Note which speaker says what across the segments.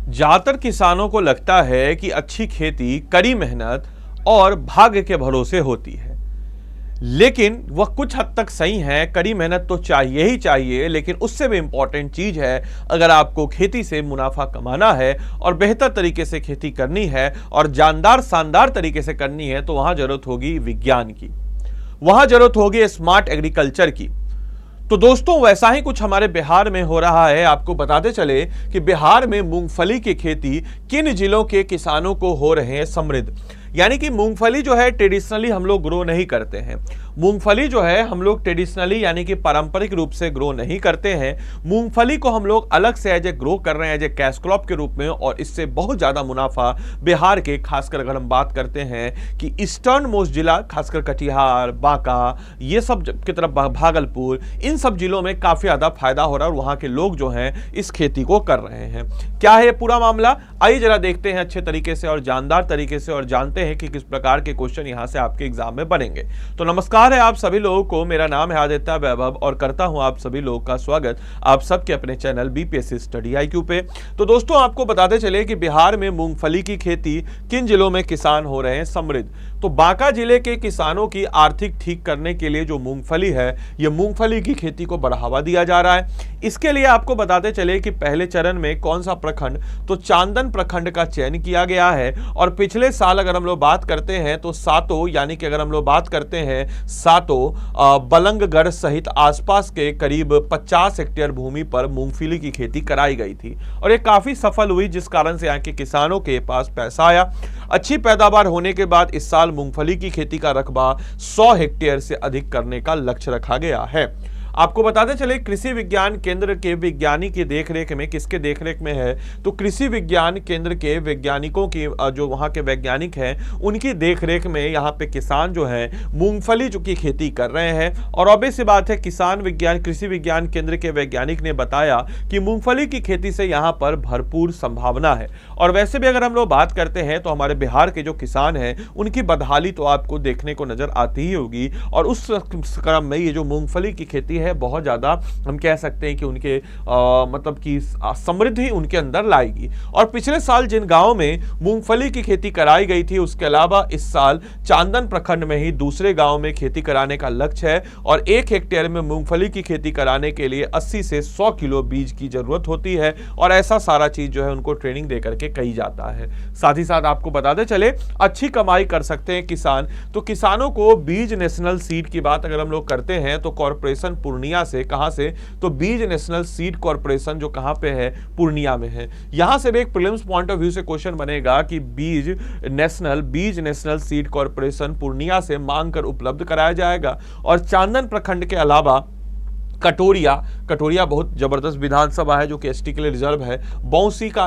Speaker 1: ज्यादातर किसानों को लगता है कि अच्छी खेती कड़ी मेहनत और भाग्य के भरोसे होती है। लेकिन वह कुछ हद तक सही है, कड़ी मेहनत तो चाहिए ही चाहिए, लेकिन उससे भी इंपॉर्टेंट चीज है, अगर आपको खेती से मुनाफा कमाना है और बेहतर तरीके से खेती करनी है और जानदार शानदार तरीके से करनी है, तो वहां जरूरत होगी विज्ञान की, वहां जरूरत होगी स्मार्ट एग्रीकल्चर की। तो दोस्तों, वैसा ही कुछ हमारे बिहार में हो रहा है। आपको बताते चले कि बिहार में मूंगफली की खेती किन जिलों के किसानों को हो रहे हैं समृद्ध। यानी कि मूंगफली जो है ट्रेडिशनली हम लोग ग्रो नहीं करते हैं। मूंगफली जो है हम लोग ट्रेडिशनली यानी कि पारंपरिक रूप से ग्रो नहीं करते हैं। मूंगफली को हम लोग अलग से एज ए ग्रो कर रहे हैं, एज ए कैश क्रॉप के रूप में, और इससे बहुत ज्यादा मुनाफा बिहार के, खासकर अगर हम बात करते हैं कि ईस्टर्न मोस्ट जिला, खासकर कटिहार, बांका, ये सब की तरफ, भागलपुर, इन सब जिलों में काफी ज्यादा फायदा हो रहा है और वहां के लोग जो हैं इस खेती को कर रहे हैं। क्या है पूरा मामला, आइए जरा देखते हैं अच्छे तरीके से और जानदार तरीके से, और जानते हैं कि किस प्रकार के क्वेश्चन यहां से आपके एग्जाम में बनेंगे। तो नमस्कार है आप सभी लोगों को, मेरा नाम है आदित्य वैभव और करता हूं आप सभी लोगों का स्वागत आप सबके अपने चैनल बीपीएससी स्टडी आईक्यू पे। तो दोस्तों, आपको बताते चले कि बिहार में मूंगफली की खेती किन जिलों में किसान हो रहे हैं समृद्ध। तो बांका जिले के किसानों की आर्थिक ठीक करने के लिए जो मूंगफली है, यह मूंगफली की खेती को बढ़ावा दिया जा रहा है। इसके लिए आपको बताते चले कि पहले चरण में कौन सा प्रखंड, तो चांदन प्रखंड का चयन किया गया है। और पिछले साल अगर हम लोग बात करते हैं तो सातों, यानी कि अगर हम लोग बात करते हैं सातों बलंगगढ़ सहित आसपास के करीब 50 हेक्टेयर भूमि पर मूंगफली की खेती कराई गई थी और ये काफी सफल हुई, जिस कारण से यहाँ के किसानों के पास पैसा आया। अच्छी पैदावार होने के बाद इस साल मूंगफली की खेती का रकबा 100 हेक्टेयर से अधिक करने का लक्ष्य रखा गया है। आपको बताते चले कृषि विज्ञान केंद्र के विज्ञानी की देखरेख में, किसके देखरेख में है, तो कृषि विज्ञान केंद्र के वैज्ञानिकों की, जो वहां के वैज्ञानिक हैं उनकी देखरेख में यहाँ पे किसान जो है मूंगफली जो की खेती कर रहे हैं। और ऑब्वियस सी बात है, कृषि विज्ञान केंद्र के वैज्ञानिक ने बताया कि मूंगफली की खेती से यहाँ पर भरपूर संभावना है। और वैसे भी अगर हम लोग बात करते हैं तो हमारे बिहार के जो किसान हैं उनकी बदहाली तो आपको देखने को नजर आती ही होगी, और उस क्रम में ये जो मूंगफली की खेती है बहुत ज्यादा, हम कह सकते हैं कि उनके मतलब कि समृद्धि उनके अंदर लाएगी। और पिछले साल जिन गांवों में मूंगफली की खेती कराई गई थी, उसके अलावा इस साल चांदन प्रखंड में ही दूसरे गांव में खेती कराने का लक्ष्य है। और 1 हेक्टेयर में मूंगफली की खेती कराने के लिए 80 से 100 किलो बीज की जरूरत होती है, और ऐसा सारा चीज जो है उनको ट्रेनिंग देकर के कही जाता है। साथ ही साथ आपको बताते चले अच्छी कमाई कर सकते हैं किसान। तो किसानों को बीज नेशनल सीड की बात अगर हम लोग करते हैं तो कॉर्पोरेशन पूर्णिया से, कहां से, तो बीज नेशनल सीड कॉर्पोरेशन जो कहां पे है, पूर्णिया में है। यहां से भी एक प्रीलिम्स पॉइंट ऑफ व्यू से क्वेश्चन बनेगा कि बीज नेशनल सीड कॉर्पोरेशन पूर्णिया से मांग कर उपलब्ध कराया जाएगा। और चांदन प्रखंड के अलावा कटोरिया बहुत जबरदस्त विधानसभा है जो कि एसटी के लिए रिजर्व है। बौंसी का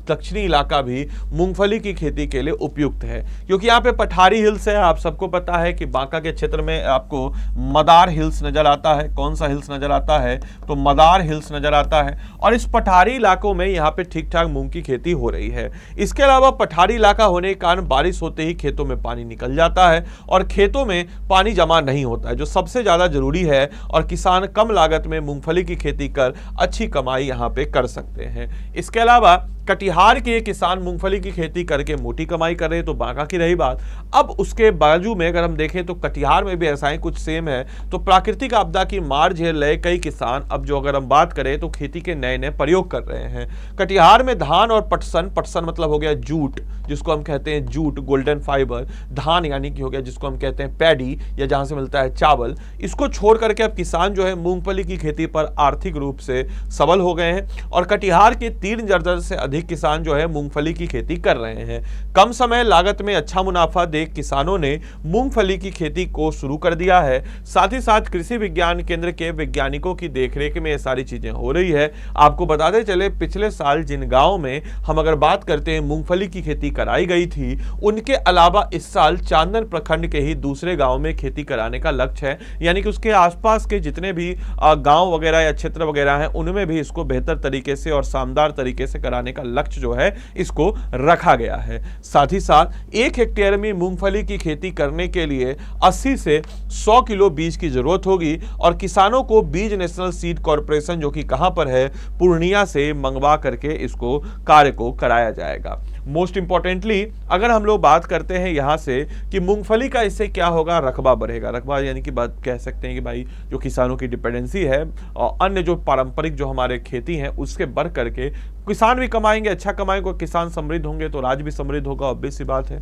Speaker 1: दक्षिणी इलाका भी मूंगफली की खेती के लिए उपयुक्त है, क्योंकि यहाँ पे पठारी हिल्स है। आप सबको पता है कि बांका के क्षेत्र में आपको मदार हिल्स नजर आता है। कौन सा हिल्स नजर आता है, तो मदार हिल्स नजर आता है। और इस पठारी इलाकों में यहाँ पे ठीक ठाक मूंग की खेती हो रही है। इसके अलावा पठारी इलाका होने के कारण बारिश होते ही खेतों में पानी निकल जाता है और खेतों में पानी जमा नहीं होता है, जो सबसे ज्यादा जरूरी है। और किसान कम लागत में मूंगफली की खेती कर अच्छी कमाई यहां पे कर सकते हैं। इसके अलावा कटिहार के किसान मूंगफली की खेती करके मोटी कमाई कर रहे हैं, तो बांका की रही बात। अब उसके बाजू में अगर हम देखें तो कटिहार में भी ऐसा ही कुछ सेम है। तो प्राकृतिक आपदा की मार झेल रहे कई किसान अब जो अगर हम बात करें तो खेती के नए नए प्रयोग कर रहे हैं। कटिहार में धान और पटसन मतलब हो गया जूट, जिसको हम कहते हैं जूट, गोल्डन फाइबर, धान यानी कि हो गया जिसको हम कहते हैं पैडी, या जहां से मिलता है चावल। इसको छोड़ करके अब किसान जो है मूंगफली की खेती पर आर्थिक रूप से सबल हो गए हैं। और कटिहार के 3 दर्जन से अधिक किसान जो है मूंगफली की खेती कर रहे हैं। कम समय लागत में अच्छा मुनाफा देख किसानों ने मूंगफली की खेती को शुरू कर दिया है। साथ ही साथ कृषि विज्ञान केंद्र के वैज्ञानिकों की देखरेख में ये सारी चीजें हो रही है। आपको बताते चले पिछले साल जिन गांवों में हम अगर बात करते हैं मूंगफली की खेती कराई गई थी, उनके अलावा इस साल चांदन प्रखंड के ही दूसरे गांव में खेती कराने का लक्ष्य है। यानी कि उसके आसपास के जितने भी भी गांव वगैरह या क्षेत्र वगैरह हैं उनमें भी इसको बेहतर तरीके से और शानदार तरीके से कराने का लक्ष्य जो है इसको रखा गया है। साथ ही साथ 1 हेक्टेयर में मूंगफली की खेती करने के लिए 80 से 100 किलो बीज की जरूरत होगी और किसानों को बीज नेशनल सीड कॉर्पोरेशन जो कि कहां पर है, पूर्णिया से मंगवा करके इसको कार्य को कराया जाएगा। मोस्ट इंपॉर्टेंटली अगर हम लोग बात करते हैं यहां से कि मूंगफली का इससे क्या होगा, रकबा बढ़ेगा। रकबा यानी कि बात कह सकते हैं कि भाई जो किसानों की डिपेंडेंसी है और अन्य जो पारंपरिक जो हमारे खेती हैं उसके बढ़ करके किसान भी कमाएंगे, अच्छा कमाएंगे, किसान समृद्ध होंगे तो राज्य भी समृद्ध होगा, ऑब्वियस सी बात है।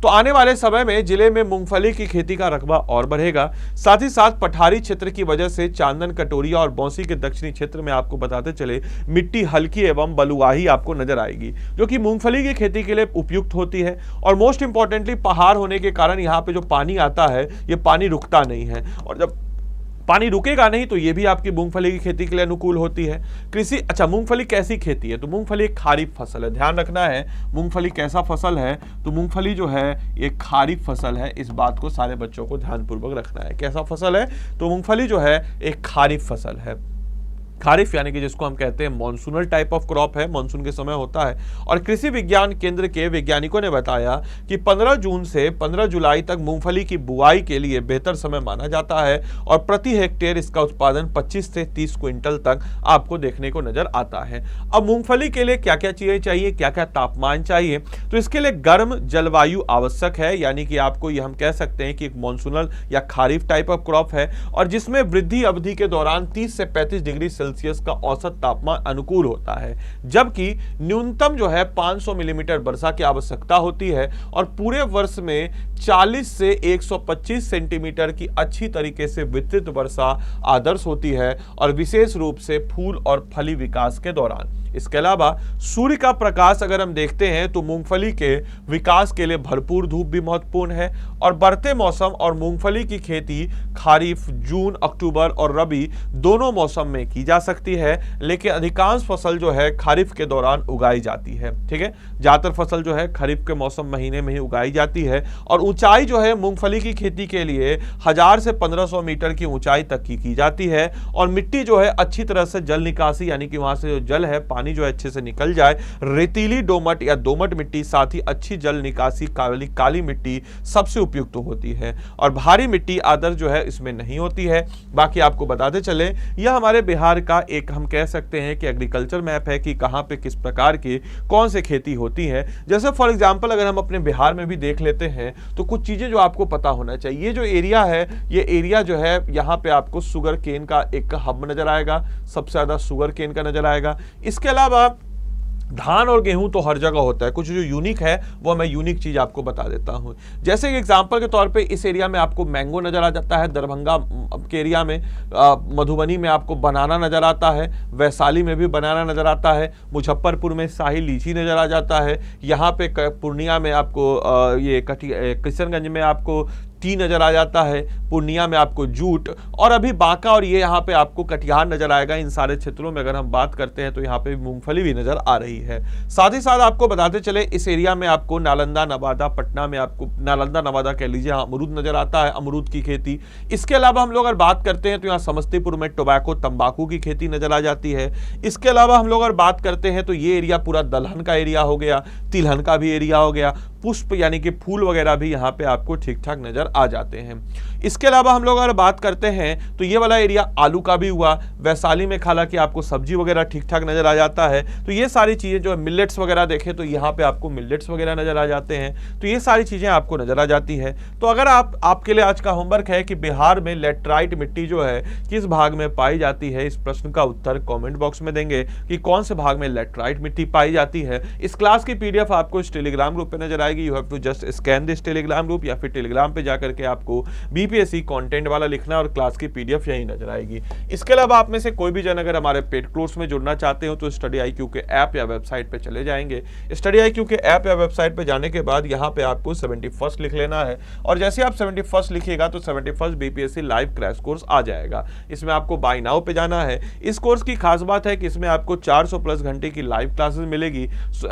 Speaker 1: तो आने वाले समय में जिले में मूंगफली की खेती का रकबा और बढ़ेगा। साथ ही साथ पठारी क्षेत्र की वजह से चांदन, कटोरिया और बौंसी के दक्षिणी क्षेत्र में आपको बताते चले मिट्टी हल्की एवं बलुआही आपको नजर आएगी जो कि मूंगफली की खेती के लिए उपयुक्त होती है। और मोस्ट इंपॉर्टेंटली पहाड़ होने के कारण यहाँ पे जो पानी आता है ये पानी रुकता नहीं है और जब पानी रुकेगा नहीं तो ये भी आपकी मूंगफली की खेती के लिए अनुकूल होती है। कृषि अच्छा मूंगफली कैसी खेती है, तो मूंगफली एक खारीफ फसल है। ध्यान रखना है मूंगफली कैसा फसल है, तो मूंगफली जो है एक खारीफ फसल है। इस बात को सारे बच्चों को ध्यानपूर्वक रखना है। कैसा फसल है, तो मूंगफली जो है एक खारीफ फसल है। खारिफ यानी कि जिसको हम कहते हैं मॉनसूनल टाइप ऑफ क्रॉप है, मॉनसून के समय होता है। और कृषि विज्ञान केंद्र के वैज्ञानिकों ने बताया कि 15 जून से 15 जुलाई तक मूंगफली की बुआई के लिए बेहतर समय माना जाता है और प्रति हेक्टेयर इसका उत्पादन 25 से 30 क्विंटल तक आपको देखने को नजर आता है। अब मूंगफली के लिए क्या क्या चीजें चाहिए, क्या क्या तापमान चाहिए, तो इसके लिए गर्म जलवायु आवश्यक है। यानी कि आपको ये हम कह सकते हैं कि एक मॉनसूनल या खारिफ टाइप ऑफ क्रॉप है और जिसमें वृद्धि अवधि के दौरान 30 से 35 डिग्री सेल्सियस का औसत तापमान अनुकूल होता है, जबकि न्यूनतम जो है 500 मिलीमीटर वर्षा की आवश्यकता होती है और पूरे वर्ष में 40 से 125 सेंटीमीटर की अच्छी तरीके से वितरित वर्षा आदर्श होती है और विशेष रूप से फूल और फली विकास के दौरान। इसके अलावा सूर्य का प्रकाश अगर हम देखते हैं तो मूंगफली के विकास के लिए भरपूर धूप भी महत्वपूर्ण है और बढ़ते मौसम और मूंगफली की खेती खरीफ जून, अक्टूबर और रबी दोनों मौसम में की जा सकती है, लेकिन अधिकांश फसल जो है खरीफ के दौरान उगाई जाती है। ठीक है, ज्यादातर फसल जो है खरीफ के मौसम महीने में ही उगाई जाती है और ऊंचाई जो है मूंगफली की खेती के लिए 1000 से 1500 मीटर की ऊंचाई तक की जाती है और मिट्टी जो है अच्छी तरह से जल निकासी यानी कि वहां से जो जल है पानी जो है अच्छे से निकल जाए, रेतीली दोमट या दोमट मिट्टी साथ ही अच्छी जल निकासी काली मिट्टी सबसे उपयुक्त होती है और भारी मिट्टी आदर्श जो है इसमें नहीं होती है। बाकी आपको बताते चले यह हमारे बिहार का एक हम कह सकते हैं कि एग्रीकल्चर मैप है कि कहां पे किस प्रकार की कौन से खेती होती है। जैसे फॉर एग्जांपल अगर हम अपने बिहार में भी देख लेते हैं तो कुछ चीजें जो आपको पता होना चाहिए। ये जो एरिया है, ये एरिया जो है यहाँ पे आपको शुगर केन का एक हब नजर आएगा, सबसे ज्यादा शुगर केन का नजर आएगा। इसके अलावा धान और गेहूं तो हर जगह होता है, कुछ जो यूनिक है वो मैं यूनिक चीज आपको बता देता हूं। जैसे एग्जांपल के तौर पे इस एरिया में आपको मैंगो नजर आ जाता है, दरभंगा के एरिया में, मधुबनी में आपको बनाना नजर आता है, वैशाली में भी बनाना नजर आता है, मुजफ्फरपुर में शाही लीची नजर आ जाता है, यहाँ पे पूर्णिया में आपको ये किशनगंज में आपको टी नजर आ जाता है, पूर्णिया में आपको जूट और अभी बांका और ये यहाँ पे आपको कटिहार नजर आएगा। इन सारे क्षेत्रों में अगर हम बात करते हैं तो यहाँ पे मूंगफली भी नजर आ रही है। साथ ही साथ आपको बताते चले इस एरिया में आपको नालंदा, नवादा, पटना में आपको नालंदा नवादा कह लीजिए अमरूद नजर आता है, अमरूद की खेती। इसके अलावा हम लोग अगर बात करते हैं तो यहाँ समस्तीपुर में टोबैको तंबाकू की खेती नजर आ जाती है। इसके अलावा हम लोग अगर बात करते हैं तो ये एरिया पूरा दलहन का एरिया हो गया, तिलहन का भी एरिया हो गया, पुष्प यानी कि फूल वगैरह भी यहाँ पे आपको ठीक ठाक नजर आ जाते हैं। इसके अलावा हम लोग अगर बात करते हैं तो ये वाला एरिया आलू का भी हुआ, वैशाली में हालांकि आपको सब्जी वगैरह ठीक ठाक नजर आ जाता है। तो ये सारी चीजें जो है मिलेट्स वगैरह देखें तो यहाँ पे आपको मिलेट्स वगैरह नजर आ जाते हैं। तो ये सारी चीजें आपको नजर आ जाती है। तो अगर आपके लिए आज का होमवर्क है कि बिहार में लेटराइट मिट्टी जो है किस भाग में पाई जाती है, इस प्रश्न का उत्तर कॉमेंट बॉक्स में देंगे कि कौन से भाग में लेटराइट मिट्टी पाई जाती है। इस क्लास की पीडीएफ आपको इस टेलीग्राम ग्रुप पे नजर आएगी। You have to just scan this Telegram group या फिर टेलीग्राम पे जाकर के आपको बीपीएससी कंटेंट वाला लिखना और क्लास की पीडीएफ यहीं नजर आएगी। इसके अलावा आप में से कोई भी जन अगर हमारे पेड कोर्स में जुड़ना चाहते हो तो स्टडी IQ के ऐप या वेबसाइट पे चले जाएंगे। स्टडी IQ के ऐप या वेबसाइट पे जाने के बाद यहाँ पे आपको 71st लिख लेना है और जैसे आप 71st लिखिएगा तो 71st BPSC live crash course आ जाएगा। इसमें आपको बाय नाउ पे जाना है। इस कोर्स की खास बात है कि इसमें आपको 400 प्लस घंटे की लाइव क्लासेस मिलेगी।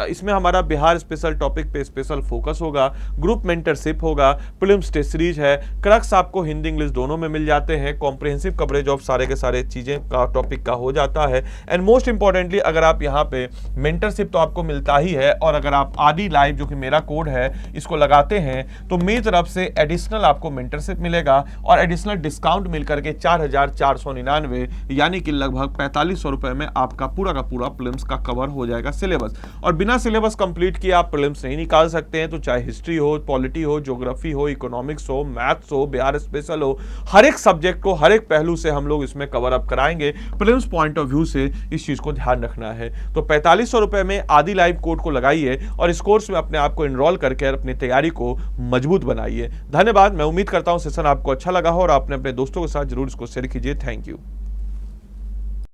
Speaker 1: इसमें हमारा बिहार स्पेशल टॉपिक पे स्पेशल फोकस होगा, ग्रुप मेंटरशिप होगा, प्रीलिम्स टेस्ट सीरीज है, क्रक्स आपको हिंदी इंग्लिश दोनों में मिल जाते हैं, कॉम्प्रिहेंसिव कवरेज ऑफ सारे के सारे चीजें का टॉपिक का हो जाता है। एंड मोस्ट इंपॉर्टेंटली अगर आप यहाँ पे मेंटरशिप तो आपको मिलता ही है, और अगर आप आदि लाइव जो कि मेरा कोड है इसको लगाते हैं तो मेरी तरफ से एडिशनल आपको मेंटरशिप मिलेगा और एडिशनल डिस्काउंट मिलकर के 4,499 यानी कि लगभग 4500 रुपए में आपका पूरा का पूरा प्रीलिम्स का कवर हो जाएगा सिलेबस। और बिना सिलेबस कंप्लीट किए आप प्रीलिम्स नहीं निकाल सकते हैं, तो चाहे हिस्ट्री हो, पॉलिटी हो, ज्योग्राफी हो, इकोनॉमिक्स हो, मैथ्स हो, बिहार स्पेशल हो, हर एक सब्जेक्ट को हर एक पहलू से हम लोग इसमें कवर अप कराएंगे। प्रीलिम्स पॉइंट ऑफ व्यू से इस चीज को ध्यान रखना है। तो 4500 रुपए में आदि लाइव कोड को लगाइए और इस कोर्स में अपने आप को एनरोल करके अपनी तैयारी को मजबूत बनाइए। धन्यवाद। मैं उम्मीद करता हूं सेशन आपको अच्छा लगा हो और आपने अपने दोस्तों के साथ जरूर इसको शेयर कीजिए। Thank you.